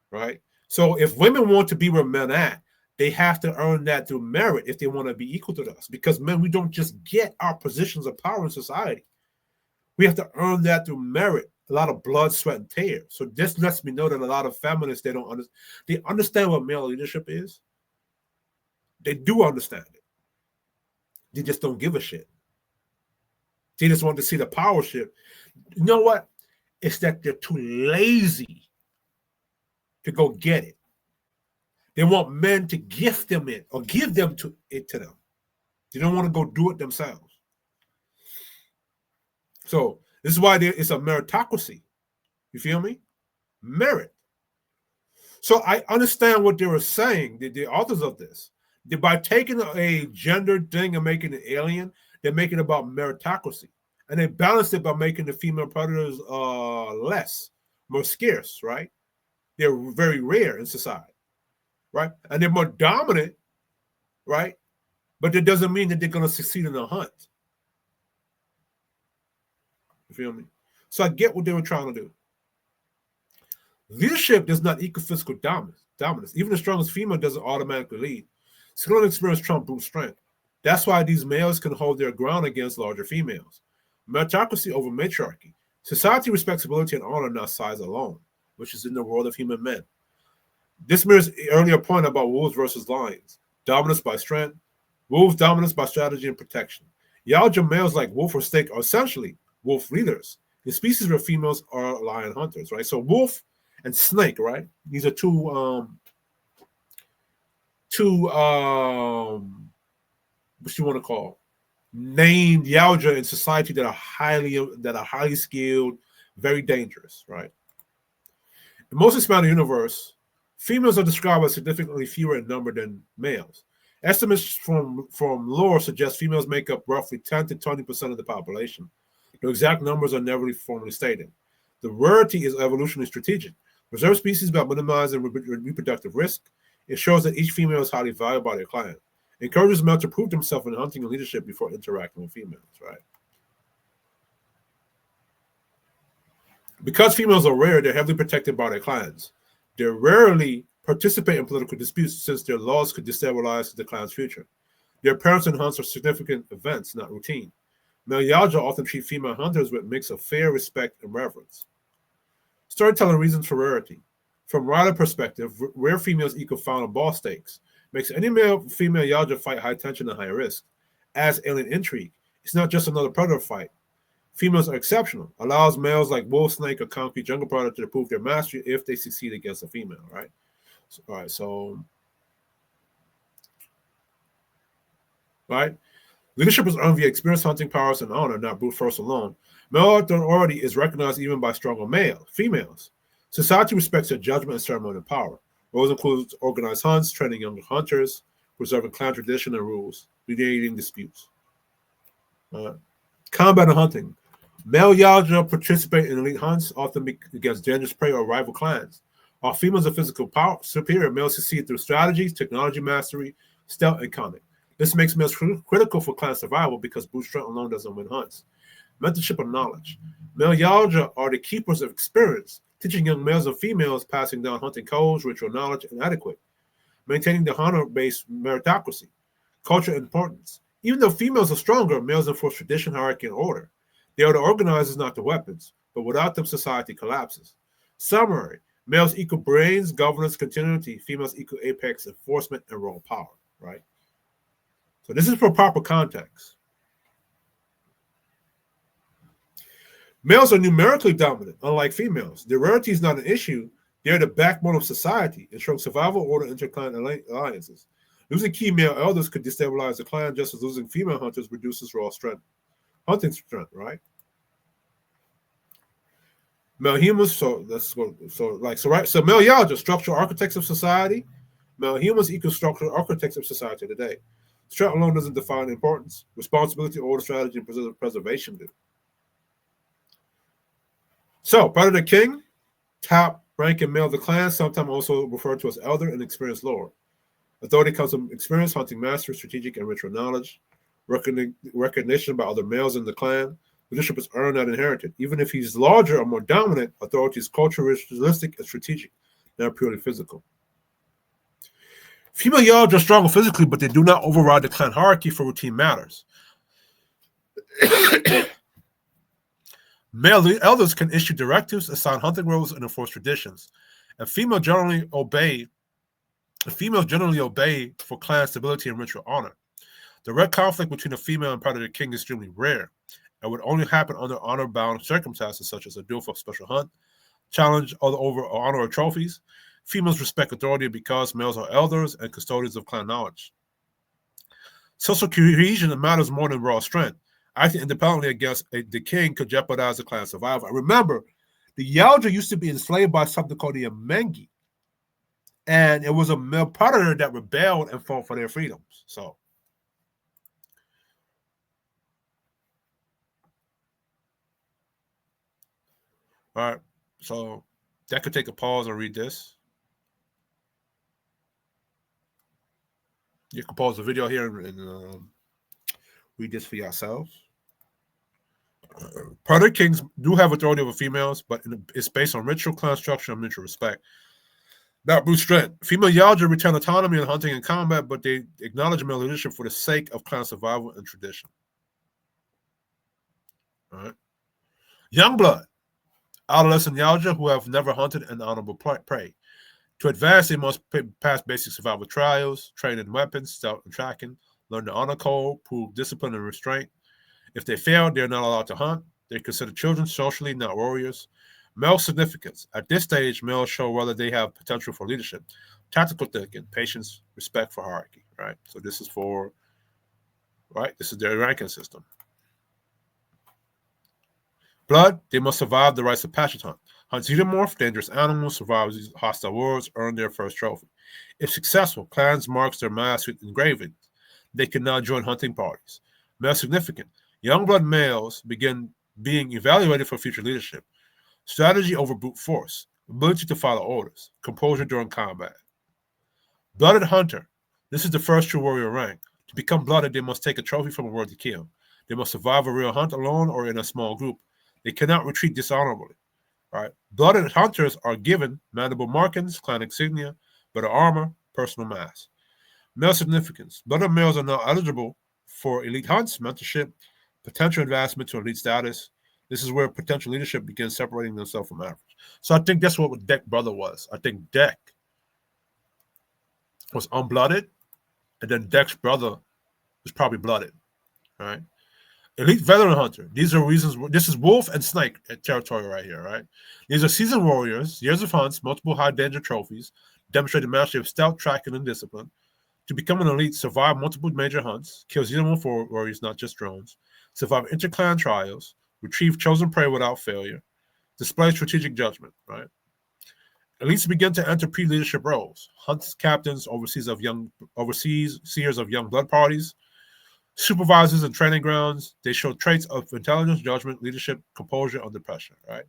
right? So if women want to be where men at, they have to earn that through merit if they want to be equal to us. Because men, we don't just get our positions of power in society. We have to earn that through merit, a lot of blood, sweat, and tears. So this lets me know that a lot of feminists, they understand what male leadership is. They do understand it. They just don't give a shit. They just want to see the power shift. You know what? It's that they're too lazy to go get it. They want men to gift them it or give them to them. They don't want to go do it themselves. So this is why it's a meritocracy. You feel me? Merit. So I understand what they were saying, the authors of this. By taking a gendered thing and making it alien, they're making it about meritocracy. And they balance it by making the female predators less, more scarce, right? They're very rare in society, right? And they're more dominant, right? But that doesn't mean that they're going to succeed in the hunt. You feel me? So I get what they were trying to do. Leadership does not equal physical dominance. Even the strongest female doesn't automatically lead. Skill and experience trump brute strength. That's why these males can hold their ground against larger females. Meritocracy over matriarchy. Society respects ability and honor, not size alone, which is in the world of human men. This mirrors the earlier point about wolves versus lions. Dominance by strength, wolves dominance by strategy and protection. Yautja males like wolf or snake are essentially wolf leaders. In species where females are lion hunters, right? So wolf and snake, right? These are two what you want to call named Yautja in society that are highly skilled, very dangerous, right? In most expanded universe, females are described as significantly fewer in number than males. Estimates from lore suggest females make up roughly 10 to 20% of the population. The exact numbers are never formally stated. The rarity is evolutionarily strategic. Preserve species by minimizing reproductive risk. It shows that each female is highly valued by their client. It encourages males to prove themselves in hunting and leadership before interacting with females, right? Because females are rare, they're heavily protected by their clans. They rarely participate in political disputes since their laws could destabilize the clan's future. Their appearance in hunts are significant events, not routine. Male Yautja often treat female hunters with a mix of fear, respect, and reverence. Storytelling reasons for rarity. From rider perspective, rare females equal final boss stakes. Makes any male-female Yautja fight high tension and high risk. Adds alien intrigue. It's not just another predator fight. Females are exceptional. Allows males like wolf, snake, or concrete jungle predator to prove their mastery if they succeed against a female, right? Right? Leadership is earned via experience, hunting powers, and honor, not brute force alone. Male authority is recognized even by stronger females. Society respects their judgment and ceremonial power. Roles include organized hunts, training younger hunters, preserving clan tradition and rules, mediating disputes. Combat and hunting. Male Yautja participate in elite hunts, often against dangerous prey or rival clans. While females are physical power superior, males succeed through strategies, technology mastery, stealth, and cunning. This makes males critical for clan survival because brute strength alone doesn't win hunts. Mentorship and knowledge. Male Yautja are the keepers of experience, teaching young males and females, passing down hunting codes, ritual knowledge, and etiquette. Maintaining the hunter-based meritocracy. Culture and importance. Even though females are stronger, males enforce tradition, hierarchy, and order. They are the organizers, not the weapons, but without them, society collapses. Summary. Males equal brains, governance, continuity. Females equal apex, enforcement, and raw power, right? So this is for proper context. Males are numerically dominant, unlike females. Their rarity is not an issue. They're the backbone of society, ensuring survival, order, interclan alliances. Losing key male elders could destabilize the clan, just as losing female hunters reduces raw strength. Hunting strength, right? Male humans, so male Yautja, structural architects of society. Male humans equal structural architects of society today. Strength alone doesn't define importance. Responsibility, order, strategy, and preservation do. So, Predator King, top ranking male of the clan, sometimes also referred to as elder and experienced lord. Authority comes from experience, hunting mastery, strategic and ritual knowledge, recognition by other males in the clan. Leadership is earned, not inherited. Even if he's larger or more dominant, authority is cultural, ritualistic, and strategic, not purely physical. Female Yautja are stronger physically, but they do not override the clan hierarchy for routine matters. Male elders can issue directives, assign hunting roles, and enforce traditions. And females generally obey for clan stability and ritual honor. Direct conflict between a female and Predator King is extremely rare and would only happen under honor-bound circumstances such as a duel for a special hunt, challenge over honor or trophies. Females respect authority because males are elders and custodians of clan knowledge. Social cohesion matters more than raw strength. Acting independently against the king could jeopardize the clan's survival. And remember, the Yautja used to be enslaved by something called the Amengi. And it was a male predator that rebelled and fought for their freedoms. So, all right. So, that could take a pause and read this. You can pause the video here and read this for yourselves. Predator kings do have authority over females, but it's based on ritual, clan structure, and mutual respect. Now, Bruce strength. Female Yautja retain autonomy in hunting and combat, but they acknowledge male leadership for the sake of clan survival and tradition. All right. Youngblood. Adolescent Yautja who have never hunted an honorable prey. To advance, they must pass basic survival trials, train in weapons, stealth and tracking, learn the honor code, prove discipline and restraint. If they fail, they are not allowed to hunt. They're considered children socially, not warriors. Male significance. At this stage, males show whether they have potential for leadership, tactical thinking, patience, respect for hierarchy, right? So this is for, right? This is their ranking system. Blood, they must survive the rites of passage hunt. Hunt xenomorph, dangerous animals, survive hostile wars, earn their first trophy. If successful, clans marks their mask with engravings. They can now join hunting parties. Male significant. Youngblood males begin being evaluated for future leadership. Strategy over brute force. Ability to follow orders. Composure during combat. Blooded hunter. This is the first true warrior rank. To become blooded, they must take a trophy from a worthy kill. They must survive a real hunt alone or in a small group. They cannot retreat dishonorably. Right? Blooded hunters are given mandible markings, clan insignia, better armor, personal mass. Male significance. Blooded males are now eligible for elite hunts, mentorship, potential advancement to elite status. This is where potential leadership begins separating themselves from average. So I think that's what Deck brother was. I think Deck was unblooded, and then Deck's brother was probably blooded. All right. Elite veteran hunter. These are reasons. This is wolf and snake territory right here, right? These are seasoned warriors, years of hunts, multiple high danger trophies, demonstrated mastery of stealth, tracking, and discipline. To become an elite, survive multiple major hunts, kill xenomorph warriors, not just drones, survive interclan trials, retrieve chosen prey without failure, display strategic judgment, right? Elites begin to enter pre-leadership roles. Hunts captains, overseers of young blood parties, supervisors and training grounds. They show traits of intelligence, judgment, leadership, composure under pressure, right?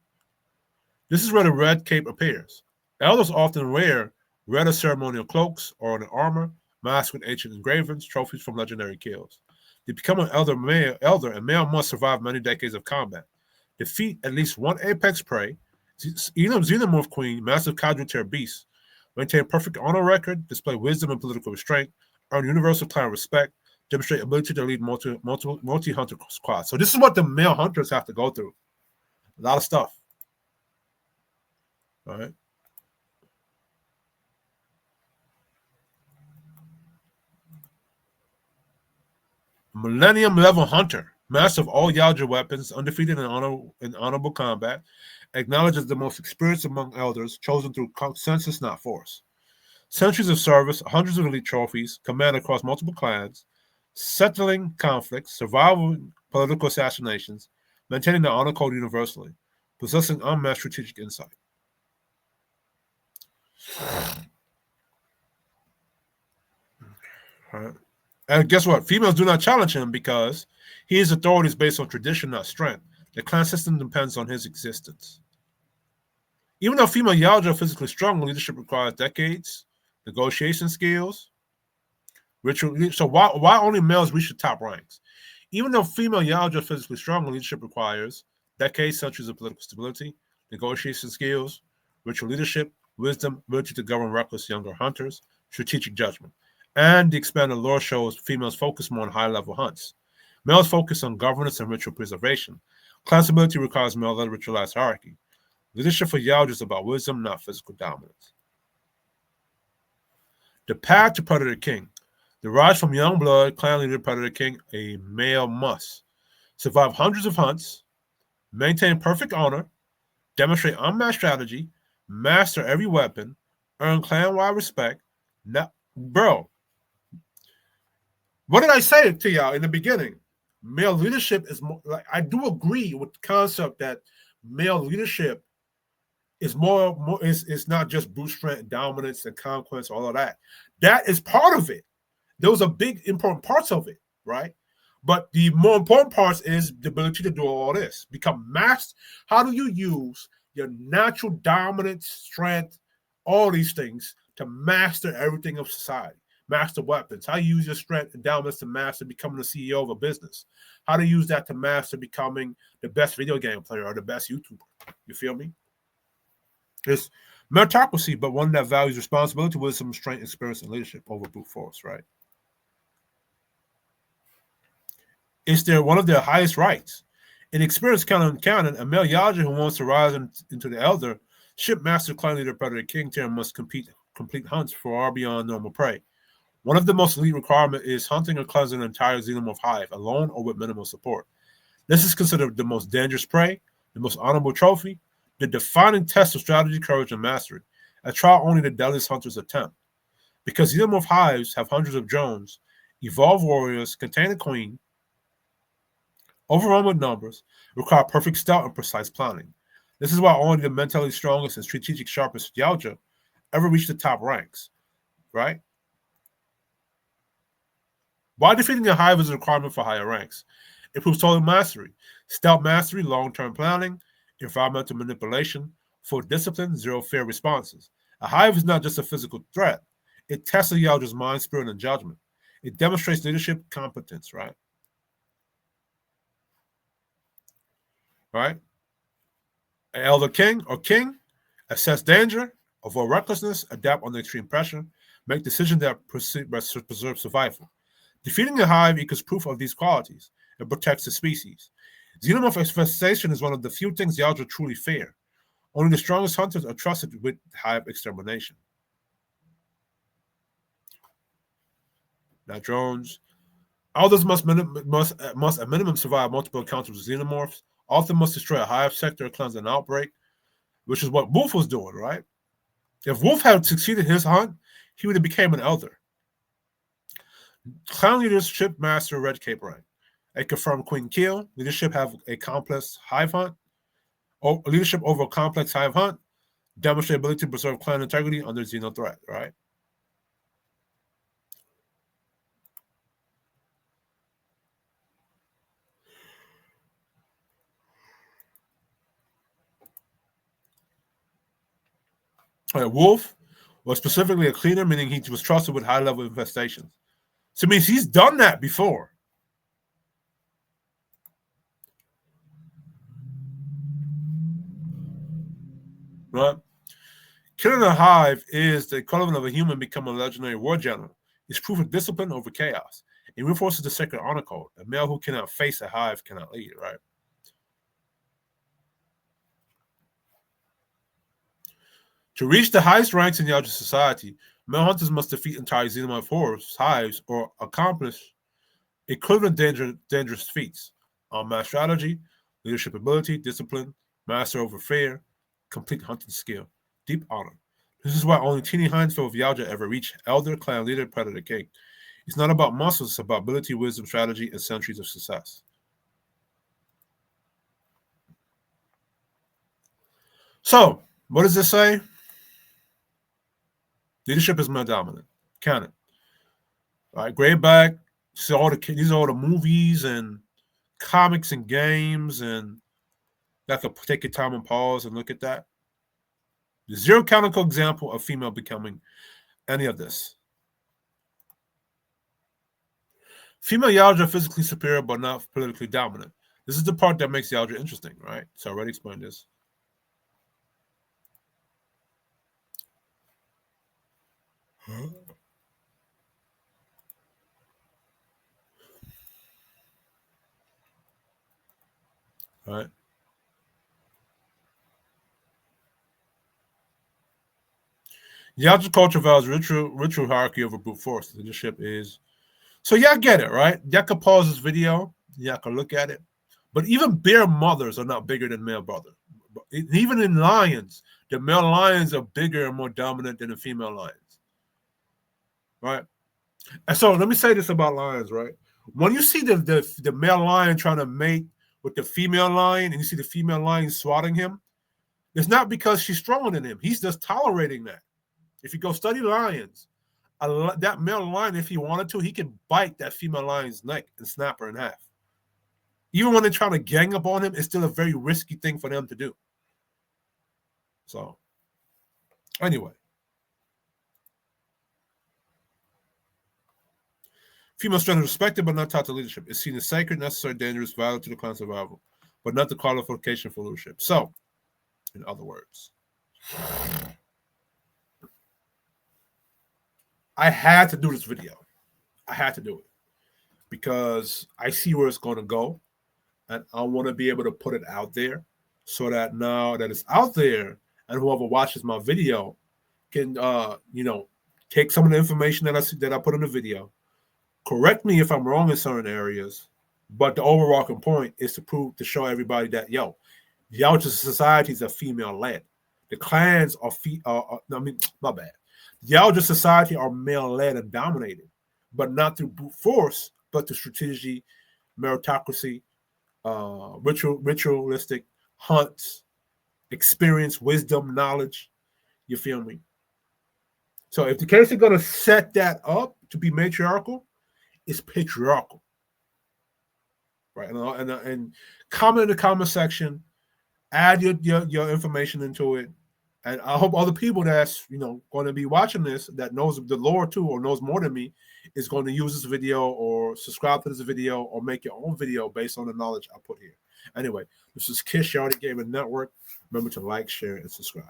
This is where the red cape appears. Elders often wear red ceremonial cloaks or an armor, masked with ancient engravings, trophies from legendary kills. To become an elder, a male must survive many decades of combat, defeat at least one apex prey, xenomorph queen, massive cadre beast, maintain perfect honor record, display wisdom and political restraint, earn universal clan respect, demonstrate ability to lead multi-hunter squads. So this is what the male hunters have to go through. A lot of stuff. All right. Millennium level hunter, master of all Yautja weapons, undefeated in honorable combat, acknowledged as the most experienced among elders, chosen through consensus, not force. Centuries of service, hundreds of elite trophies, command across multiple clans, settling conflicts, surviving political assassinations, maintaining the honor code universally, possessing unmatched strategic insight. All right. And guess what? Females do not challenge him because his authority is based on tradition, not strength. The clan system depends on his existence. Even though female Yautja are physically strong, leadership requires decades, negotiation skills, ritual. So why only males reach the top ranks? Even though female Yautja are physically strong, leadership requires decades, centuries of political stability, negotiation skills, ritual leadership, wisdom, ability to govern reckless younger hunters, strategic judgment. And the expanded lore shows females focus more on high-level hunts. Males focus on governance and ritual preservation. Clan stability requires male-led ritualized hierarchy. Leadership for Yautja is about wisdom, not physical dominance. The path to Predator King. The rise from young blood, clan leader Predator King, a male must. Survive hundreds of hunts, maintain perfect honor, demonstrate unmatched strategy, master every weapon, earn clan-wide respect. Now, bro, what did I say to y'all in the beginning? Male leadership is more like, I do agree with the concept that male leadership is more is not just brute strength, dominance, and conquest, all of that. That is part of it. Those are big, important parts of it, right? But the more important parts is the ability to do all this. Become master. How do you use your natural dominance, strength, all these things to master everything of society? Master weapons. How you use your strength and dominance to master becoming the CEO of a business. How to use that to master becoming the best video game player or the best YouTuber. You feel me? It's Meritocracy, but one that values responsibility, wisdom, strength, experience, and leadership over brute force, right? It's one of their highest rights. In experience canon, a male Yautja who wants to rise into the elder, ship master, clan leader, predator, king tier must complete hunts far beyond normal prey. One of the most elite requirements is hunting or cleansing an entire xenomorph hive, alone or with minimal support. This is considered the most dangerous prey, the most honorable trophy, the defining test of strategy, courage, and mastery, a trial only the deadliest hunters attempt. Because xenomorph hives have hundreds of drones, evolved warriors, contain a queen, overrun with numbers, require perfect stealth and precise planning. This is why only the mentally strongest and strategic sharpest Yautja ever reach the top ranks, right? Why defeating a hive is a requirement for higher ranks? It proves total mastery, stealth mastery, long-term planning, environmental manipulation, full discipline, zero fear responses. A hive is not just a physical threat. It tests a Yautja's mind, spirit, and judgment. It demonstrates leadership competence, right? Right? An elder king or king, assess danger, avoid recklessness, adapt under extreme pressure, make decisions that preserve survival. Defeating a hive equals proof of these qualities. It protects the species. Xenomorph infestation is one of the few things Yautja truly fear. Only the strongest hunters are trusted with hive extermination. Now, drones. Elders must at minimum survive multiple encounters with xenomorphs. Often must destroy a hive sector or cleanse an outbreak, which is what Wolf was doing, right? If Wolf had succeeded his hunt, he would have become an elder. Clan leadership master red cape rank. A confirmed queen kill. Leadership have a complex hive hunt. Leadership over a complex hive hunt. Demonstrate ability to preserve clan integrity under xeno threat, right? Wolf was specifically a cleaner, meaning he was trusted with high-level infestations. So it means he's done that before. Right? Killing a hive is the equivalent of a human becoming a legendary war general. It's proof of discipline over chaos. It reinforces the sacred honor code. A male who cannot face a hive cannot lead, right? To reach the highest ranks in Yautja society, male hunters must defeat entire xenomorph hordes, hives, or accomplish equivalent dangerous feats. Unmatched strategy, leadership ability, discipline, master over fear, complete hunting skill, deep honor. This is why only teeny handful of Yautja ever reach elder, clan leader, predator, king. It's not about muscles, it's about ability, wisdom, strategy, and centuries of success. So, what does this say? Leadership is male dominant. Canon. All right, Grayback. These are all the movies and comics and games, and that could take your time and pause and look at that. There's zero canonical example of female becoming any of this. Female Yautja are physically superior but not politically dominant. This is the part that makes Yautja interesting, right? So I already explained this. All right. Yautja culture values ritual hierarchy over brute force. Leadership is. So y'all get it, right? Y'all can pause this video. Y'all can look at it. But even bear mothers are not bigger than male brother. Even in lions, the male lions are bigger and more dominant than the female lions. Right? And so let me say this about lions, right? When you see the male lion trying to mate with the female lion, and you see the female lion swatting him, it's not because she's stronger than him. He's just tolerating that. If you go study lions, that male lion, if he wanted to, he could bite that female lion's neck and snap her in half. Even when they're trying to gang up on him, it's still a very risky thing for them to do. So, anyway. Female strength is respected but not taught to leadership. It's seen as sacred, necessary, dangerous, vital to the clan survival, but not the qualification for leadership. So, in other words, I had to do this video. I had to do it because I see where it's going to go, and I want to be able to put it out there so that now that it's out there, and whoever watches my video can, take some of the information that I put in the video, correct me if I'm wrong in certain areas, but the overarching point is to show everybody that Yautja societies are female led. The clans are my bad. Yautja society are male led and dominated, but not through brute force, but through strategy, meritocracy, ritualistic hunts, experience, wisdom, knowledge. You feel me? So if the case is going to set that up to be matriarchal, it's patriarchal, right? And comment in the comment section, add your information into it, and I hope other people that's going to be watching this that knows the lore too or knows more than me is going to use this video or subscribe to this video or make your own video based on the knowledge I put here. Anyway, this is Kish Yautja Gaming Network. Remember to like, share, and subscribe.